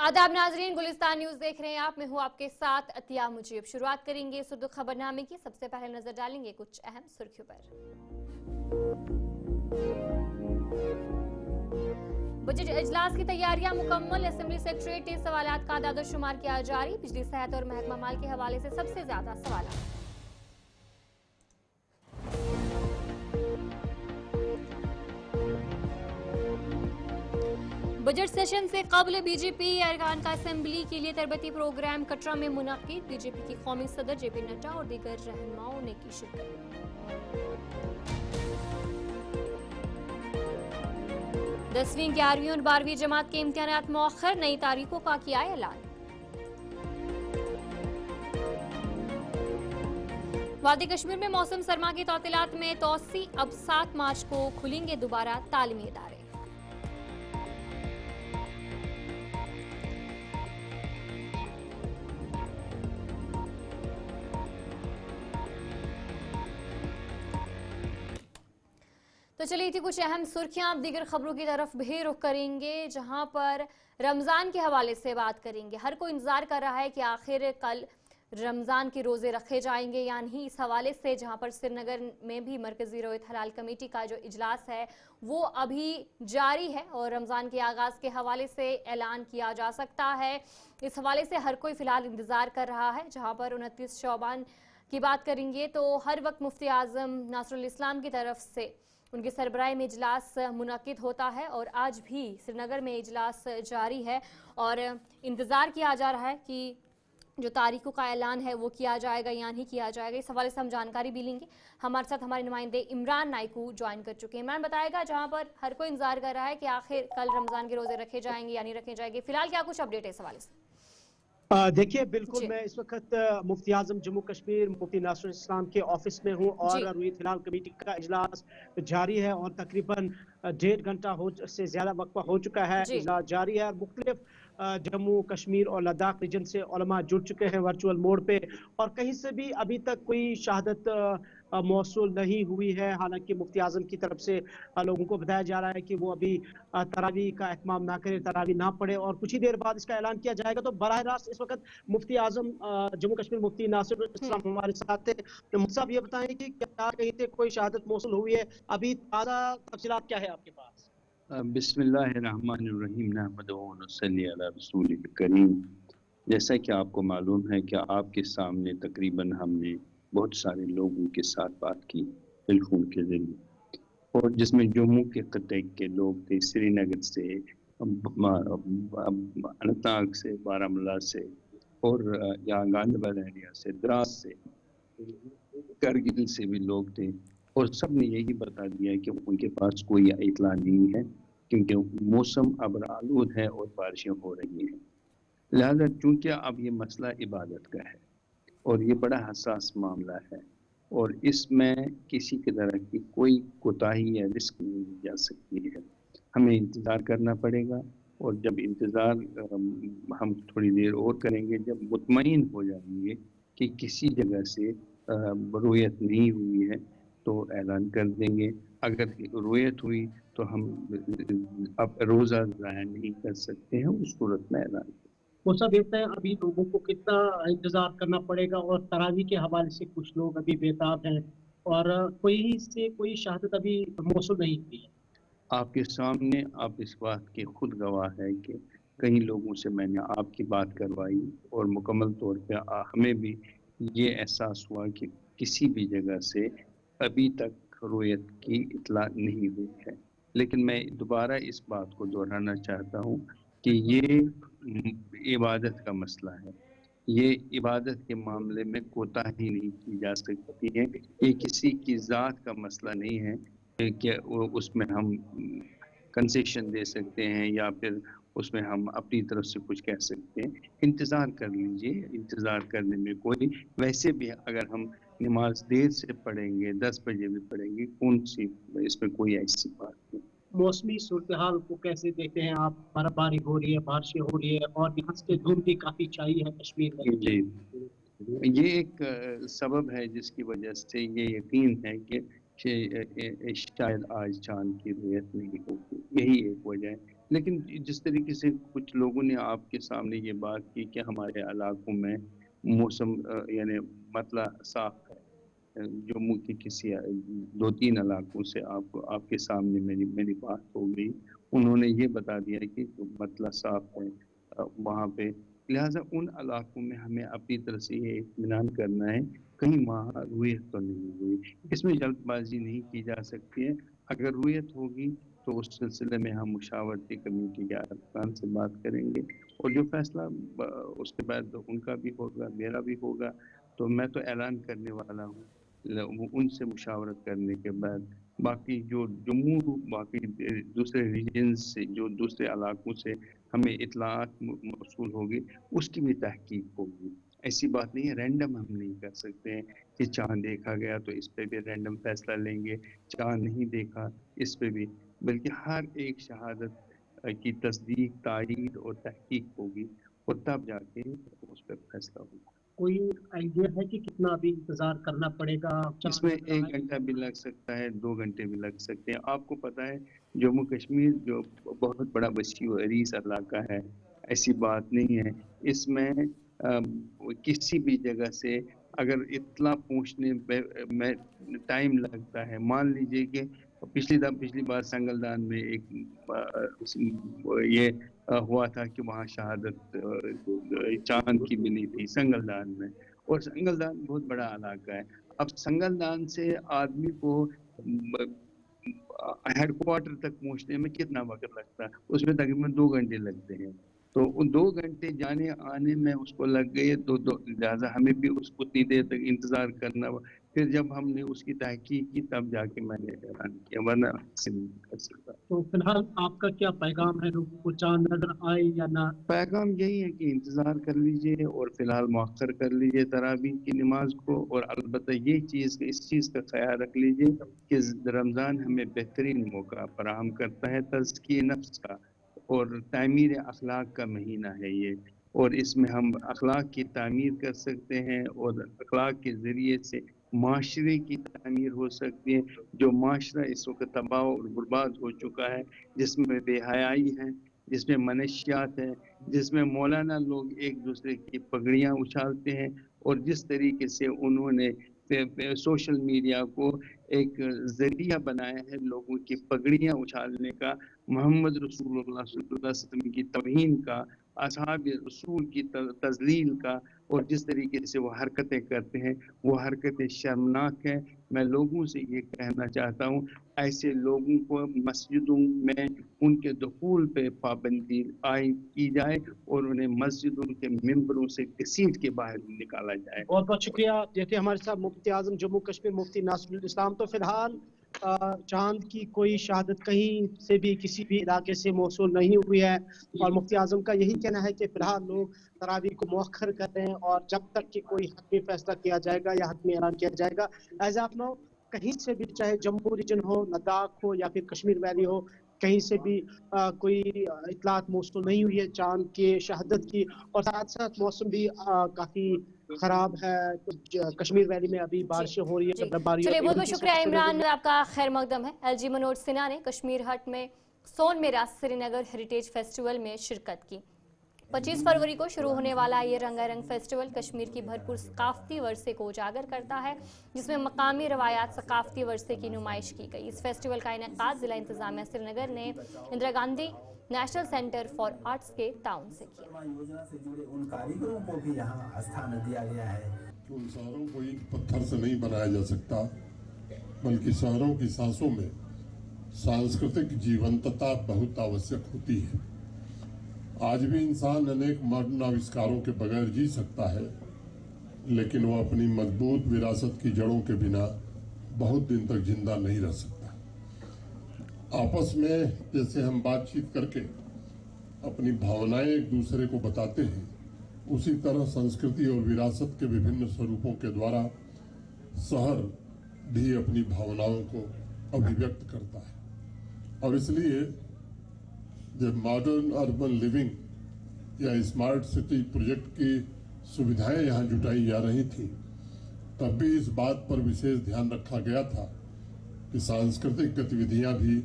आदाब नाजरीन, गुलिस्तान न्यूज देख रहे हैं आप। मैं हूं आपके साथ अतिया मुजीब। शुरुआत करेंगे सुर्ख खबरनामे की। सबसे पहले नजर डालेंगे कुछ अहम सुर्खियों पर। बजट इजलास की तैयारियां मुकम्मल। असेंबली सेक्रेटरी सवालात का दादोशुमार किया जारी। बिजली, सेहत और महकमा माल के हवाले से सबसे ज्यादा सवाल। बजट सेशन से कबल बीजेपी अरकान का असेंबली के लिए तरबती प्रोग्राम कटरा में मुनाकिद। बीजेपी की कौमी सदर जेपी नड्डा और दीगर रहनुमाओं ने की शिरकत। 10वीं, 11वीं और 12वीं जमात के इम्तिहानात मौखर, नई तारीखों का किया ऐलान। वादी कश्मीर में मौसम सरमा की तौतीलात में तोसी। अब 7 मार्च को खुलेंगे दोबारा तालीमी इदारे। तो चलिए थी कुछ अहम सुर्खियां। अब दीगर खबरों की तरफ भी रुख करेंगे, जहां पर रमज़ान के हवाले से बात करेंगे। हर कोई इंतजार कर रहा है कि आखिर कल रमज़ान के रोज़े रखे जाएंगे या नहीं। इस हवाले से जहां पर श्रीनगर में भी मरकज़ी रोयत हलाल कमेटी का जो इजलास है वो अभी जारी है और रमज़ान के आगाज़ के हवाले से ऐलान किया जा सकता है। इस हवाले से हर कोई फ़िलहाल इंतज़ार कर रहा है। जहाँ पर 29 शौबान की बात करेंगे तो हर वक्त मुफ्ती आज़म नासरुल इस्लाम की तरफ से उनकी सरबराही में इजलास मुनाकिद होता है और आज भी श्रीनगर में इजलास जारी है और इंतज़ार किया जा रहा है कि जो तारीखों का ऐलान है वो किया जाएगा या नहीं किया जाएगा। इस हवाले से हम जानकारी भी लेंगे। हमारे साथ हमारे नुमाइंदे इमरान नाइकू ज्वाइन कर चुके हैं। इमरान बताएगा, जहां पर हर कोई इंतजार कर रहा है कि आखिर कल रमज़ान के रोजे रखे जाएंगे या नहीं रखे जाएंगे, फिलहाल क्या कुछ अपडेट है इस हवाले से? देखिए, बिल्कुल मैं इस वक्त मुफ्ती आजम जम्मू कश्मीर मुफ्ती नासरुल इस्लाम के ऑफिस में हूं और रोयत हिलाल कमेटी का इजलास जारी है और तकरीबन 1.5 घंटा से ज्यादा वक्फा हो चुका है। इजलास जारी है और मुख्तलिफ जम्मू कश्मीर और लद्दाख रीजन से उलमा जुड़ चुके हैं वर्चुअल मोड पे और कहीं से भी अभी तक कोई शहादत मौसूल नहीं हुई है। हालांकि मुफ्ती आजम की तरफ से लोगों को बताया जा रहा है कि वो अभी तरावी का एहतमाम ना करे, तरावी ना पढ़े और कुछ ही देर बाद इसका ऐलान किया जाएगा। तो बराह रास्त इस वक्त मुफ्ती आजम जम्मू कश्मीर मुफ्ती नासिरुल इस्लाम हमारे साथ थे। तो मुफ्ती साहब ये बताएं कि क्या कहीं से कोई शहादत मौसूल हुई है? अभी ताज़ा तफसीलात क्या है आपके पास? बिस्मिल्लाहिर्रहमानिर्रहीम नहमदुहु व नसल्ली अला रसूलिल करीम। जैसा कि आपको मालूम है कि आपके सामने तकरीबन हमने बहुत सारे लोगों के साथ बात की टेलीफोन के जरिए, और जिसमें जम्मू के खत्े के लोग थे, श्रीनगर से, अनंतनाग से, बारामूला से और यहाँ गांधीनगर एरिया से, द्रास से, करगिल से भी लोग थे और सब ने यही बता दिया कि उनके पास कोई इतला नहीं है क्योंकि मौसम अब आलूद है और बारिशें हो रही हैं। लिहाजा चूंकि अब ये मसला इबादत का है और ये बड़ा हसास मामला है और इसमें किसी की तरह की कोई कोताही या रिस्क नहीं ली जा सकती है, हमें इंतज़ार करना पड़ेगा। और जब इंतज़ार हम थोड़ी देर और करेंगे, जब मुतमईन हो जाएंगे कि किसी जगह से रोयत नहीं हुई है तो ऐलान कर देंगे। अगर रोयत हुई तो हम अब रोज़ा ज़ाया नहीं कर सकते हैं, उस सूरत में ऐलान। वो सब देखते हैं अभी लोगों को कितना इंतजार करना पड़ेगा और तरावी के हवाले से कुछ लोग अभी बेताब हैं और कोई शहादत अभी मौसूल नहीं हुई है। आपके सामने आप इस बात के खुद गवाह है कि कई लोगों से मैंने आपकी बात करवाई और मुकम्मल तौर पे हमें भी ये एहसास हुआ कि किसी भी जगह से अभी तक रोयत की इतला नहीं हुई है। लेकिन मैं दोबारा इस बात को दोहराना चाहता हूँ कि ये इबादत का मसला है। ये इबादत के मामले में कोताही नहीं की जा सकती है। ये किसी की ज़ात का मसला नहीं है कि उसमें हम कंसेशन दे सकते हैं या फिर उसमें हम अपनी तरफ से कुछ कह सकते हैं। इंतज़ार कर लीजिए, इंतज़ार करने में कोई, वैसे भी अगर हम नमाज देर से पढ़ेंगे, 10 बजे भी पढ़ेंगे, कौन सी इसमें कोई ऐसी बात नहीं। मौसमी सूरत हाल को कैसे देखते हैं आप? बर्फबारी हो रही है, बारिशें हो रही है और यहाँ से धूप भी काफी छाई है कश्मीर में। जी, ये एक सबब है जिसकी वजह से ये यकीन है कि शायद आज चांद की रुयत नहीं होगी। यही एक वजह है। لیکن جس طریقے سے کچھ لوگوں نے آپ کے سامنے یہ بات کی کہ ہمارے علاقوں میں موسم یعنی مطلع صاف ہے، جموں کے کسی 2-3 علاقوں سے آپ کے سامنے میری بات ہو گئی، انہوں نے یہ بتا دیا کہ مطلع صاف ہے وہاں پہ، لہٰذا ان علاقوں میں ہمیں اپنی طرف سے یہ اطمینان کرنا ہے کہیں وہاں رویت تو نہیں ہوئی، اس میں جلد بازی نہیں کی جا سکتی ہے، اگر رویت ہوگی تو اس سلسلے میں ہم مشاورتی کمیٹی کے ارکان سے بات کریں گے اور جو فیصلہ اس کے بعد ان کا بھی ہوگا میرا بھی ہوگا، تو میں تو اعلان کرنے والا ہوں ان سے مشاورت کرنے کے بعد باقی جو جموں باقی دوسرے ریجنز سے جو دوسرے علاقوں سے ہمیں اطلاعات موصول ہوگی اس کی بھی تحقیق ہوگی، ایسی بات نہیں ہے رینڈم ہم نہیں کر سکتے ہیں کہ چاند دیکھا گیا تو اس پہ بھی رینڈم فیصلہ لیں گے، چاند نہیں دیکھا اس پہ بھی، بلکہ ہر ایک شہادت کی تصدیق تائید اور تحقیق ہوگی اور تب جا کے اس پہ فیصلہ ہوگا۔ کوئی آئیڈیا ہے کہ کتنا ابھی انتظار کرنا پڑے گا؟ اس میں 1 گھنٹہ بھی لگ سکتا ہے، 2 گھنٹے بھی لگ سکتے ہیں، آپ کو پتہ ہے جموں کشمیر جو بہت بڑا وسیع و عریض علاقہ ہے، ایسی بات نہیں ہے، اس میں کسی بھی جگہ سے اگر اطلاع پہنچنے میں ٹائم لگتا ہے، مان لیجئے کہ پچھلی بار سنگلدان میں ایک یہ ہوا تھا کہ وہاں شہادت چاند کی ملی تھی سنگلدان میں، اور سنگلدان بہت بڑا علاقہ ہے، اب سنگلدان سے آدمی کو ہیڈ کوارٹر تک پہنچنے میں کتنا وقت لگتا ہے؟ اس میں تقریباً 2 گھنٹے لگتے ہیں، تو ان 2 گھنٹے جانے آنے میں اس کو لگ گئے، تو لہٰذا ہمیں بھی اس کو اتنی دیر تک انتظار کرنا ہوا، پھر جب ہم نے اس کی تحقیق کی تب جا کے میں نے اعلان کیا، ورنہ نہیں کر سکتا۔ تو فی الحال آپ کا کیا پیغام ہے لوگوں کو، چاند نظر آئے یا نہ؟ پیغام یہی ہے کہ انتظار کر لیجئے اور فی الحال مؤخر کر لیجئے تراویح کی نماز کو، اور البتہ اس چیز کا خیال رکھ لیجئے کہ رمضان ہمیں بہترین موقع فراہم کرتا ہے تزکیہ نفس کا اور تعمیر اخلاق کا مہینہ ہے یہ، اور اس میں ہم اخلاق کی تعمیر کر سکتے ہیں اور اخلاق کے ذریعے سے معاشرے کی تعمیر ہو سکتی ہے، جو معاشرہ اس وقت تباہ اور برباد ہو چکا ہے، جس میں بے حیائی ہے، جس میں منشیات ہے، جس میں مولانا لوگ ایک دوسرے کی پگڑیاں اچھالتے ہیں، اور جس طریقے سے انہوں نے سوشل میڈیا کو ایک ذریعہ بنایا ہے لوگوں کی پگڑیاں اچھالنے کا، محمد رسول اللہ صلی اللہ علیہ وسلم کی توہین کا، اصحاب رسول کی تذلیل کا، اور جس طریقے سے وہ حرکتیں کرتے ہیں وہ حرکتیں شرمناک ہیں۔ میں لوگوں سے یہ کہنا چاہتا ہوں ایسے لوگوں کو مسجدوں میں ان کے دخول پہ پابندی عائد کی جائے اور انہیں مسجدوں کے ممبروں سے گھسیٹ کے باہر نکالا جائے۔ بہت بہت شکریہ۔ دیکھیے ہمارے ساتھ مفتی اعظم جموں کشمیر مفتی ناصر الاسلام۔ تو فی الحال چاند کی کوئی شہادت کہیں سے بھی کسی بھی علاقے سے موصول نہیں ہوئی ہے، اور مفتی اعظم کا یہی کہنا ہے کہ فی الحال لوگ تراویح کو مؤخر کر رہے ہیں، اور جب تک کہ کوئی حتمی فیصلہ کیا جائے گا یا حتمی اعلان کیا جائے گا، ایز آف نو کہیں سے بھی، چاہے جموں ریجن ہو، لداخ ہو یا پھر کشمیر ویلی ہو، کہیں سے بھی کوئی اطلاعات موصول نہیں ہوئی ہے چاند کے شہادت کی، اور ساتھ ساتھ موسم بھی کافی خراب ہے، کشمیر ویلی میں ابھی بارشیں ہو رہی ہے، برفباری ہو چلیے رہی ہے۔ بہت بہت شکریہ عمران، آپ کا خیر مقدم ہے۔ ایل جی منوج سنہا نے کشمیر ہٹ میں سون میرا سری نگر ہیریٹیج فیسٹیول میں شرکت کی۔ 25 فروری کو شروع ہونے والا یہ رنگا رنگ فیسٹیول کشمیر کی بھرپور ثقافتی ورثے کو اجاگر کرتا ہے، جس میں مقامی روایات ثقافتی ورثے کی نمائش کی گئی۔ اس فیسٹیول کا انعقاد ضلع انتظامیہ سری نگر نے Indira Gandhi national centre for arts کے تعاون سے کیا۔ یوجنا سے جڑے ان کاریگروں کو بھی یہاں استھان دیا گیا ہے۔ ان شہروں کو ایک پتھر سے نہیں بنایا جا سکتا، بلکہ شہروں کی سانسوں میں سانسکرتک جیونتتا بہت آوشک ہوتی ہے۔ آج بھی انسان انیک ماڈرن آوشکاروں کے بغیر جی سکتا ہے، لیکن وہ اپنی مضبوط وراثت کی جڑوں کے بنا بہت دن تک زندہ نہیں رہ سکتا۔ آپس میں جیسے ہم بات چیت کر کے اپنی بھاونائیں ایک دوسرے کو بتاتے ہیں، اسی طرح سنسکرتی اور وراثت کے وبھن سوروپوں کے دوارا شہر بھی اپنی بھاوناؤں کو ابھیویکت کرتا ہے، اور اس لیے جب ماڈرن اربن لیونگ یا اسمارٹ سٹی پروجیکٹ کی سویدھائیں یہاں جٹائی جا رہی تھیں، تب بھی اس بات پر وشیش دھیان رکھا گیا تھا کہ سانسکرتک گتیودھیاں بھی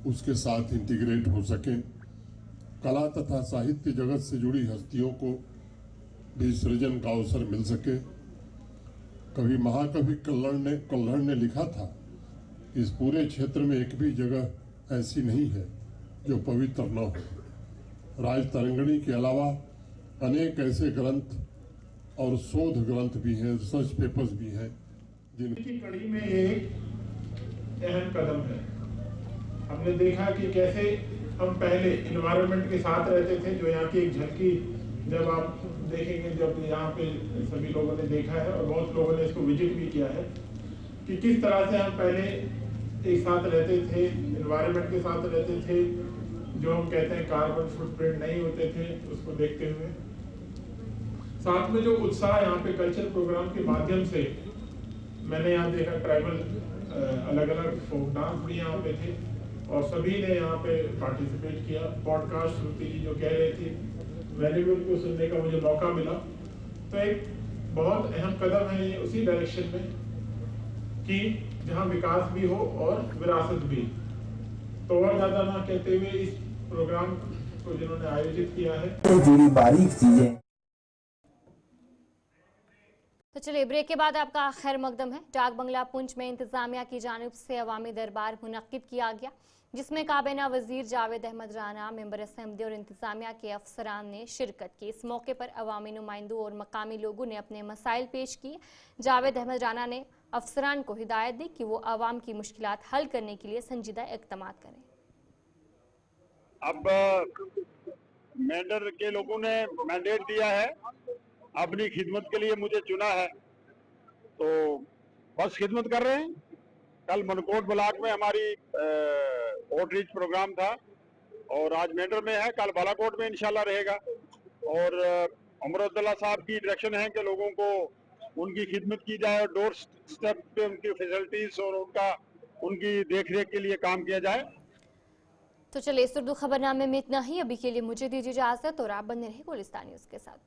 اس کے ساتھ انٹیگریٹ ہو سکیں कला तथा साहित्य जगत से जुड़ी हस्तियों को भी सृजन का अवसर मिल सके। कवि महाकवि कल्हड़ ने लिखा था, इस पूरे क्षेत्र में एक भी जगह ऐसी नहीं है जो पवित्र न हो। राजतरंगिणी के अलावा अनेक ऐसे ग्रंथ और शोध ग्रंथ भी हैं, रिसर्च पेपर्स भी हैं जिनकी कड़ी में ये एक अहम कदम है। हमने देखा कि कैसे हम पहले इन्वायरमेंट के साथ रहते थे, जो यहाँ की एक झलकी जब आप देखेंगे, जब यहाँ पे सभी लोगों ने देखा है और बहुत लोगों ने इसको विजिट भी किया है कि किस तरह से हम पहले एक साथ रहते थे, इन्वायरमेंट के साथ रहते थे, जो हम कहते हैं कार्बन फुटप्रिंट नहीं होते थे, उसको देखते हुए साथ में जो उत्साह यहाँ पे कल्चर प्रोग्राम के माध्यम से मैंने यहाँ देखा, ट्राइबल अलग अलग फोक डांस भी यहाँ पे थे और सभी ने यहाँ पे पार्टिसिपेट किया। पॉडकास्ट श्रुति जी जो कह रहे थे, मैंने भी उनको सुनने का मुझे मौका मिला। तो एक बहुत अहम कदम है ये उसी डायरेक्शन में कि जहाँ विकास भी हो और विरासत भी। तो और ज्यादा ना कहते हुए इस प्रोग्राम को जिन्होंने आयोजित किया है, जुड़ी बारीक चीजें। तो चलिए ब्रेक के बाद आपका खैर मकदम है। डाक बंगला पुंछ में इंतजामिया की जानिब से अवामी दरबार मुनक्किद किया गया, जिसमें काबीना वजीर जावेद अहमद राना, मेंबर असेंबली और इंतजामिया के अफसरान ने शिरकत की। इस मौके पर अवामी नुमाइंदों और मकामी लोगों ने अपने मसाइल पेश किए। जावेद अहमद राना ने अफसरान को हिदायत दी कि वो आवाम की मुश्किलात हल करने के लिए संजीदा इक़दाम करें। अब मेंढर के लोगों ने मैंडेट दिया है, अपनी खिदमत के लिए मुझे चुना है, तो बस खिदमत कर रहे हैं। कल मनकोट ब्लॉक में हमारी आउटरीच प्रोग्राम था और आज मेंढर में है, कल बालाकोट में इंशाल्लाह रहेगा। और उमर अब्दुल्ला साहब की डायरेक्शन है कि लोगों को उनकी खिदमत की जाए और डोर स्टेप पे उनकी फैसिलिटीज और उनकी देखरेख के लिए काम किया जाए। तो चलिए इस उर्दू खबरनामे में इतना ही। अभी के लिए मुझे दीजिए इजाजत और आप बने रहे गुलिस्तान न्यूज़ के साथ।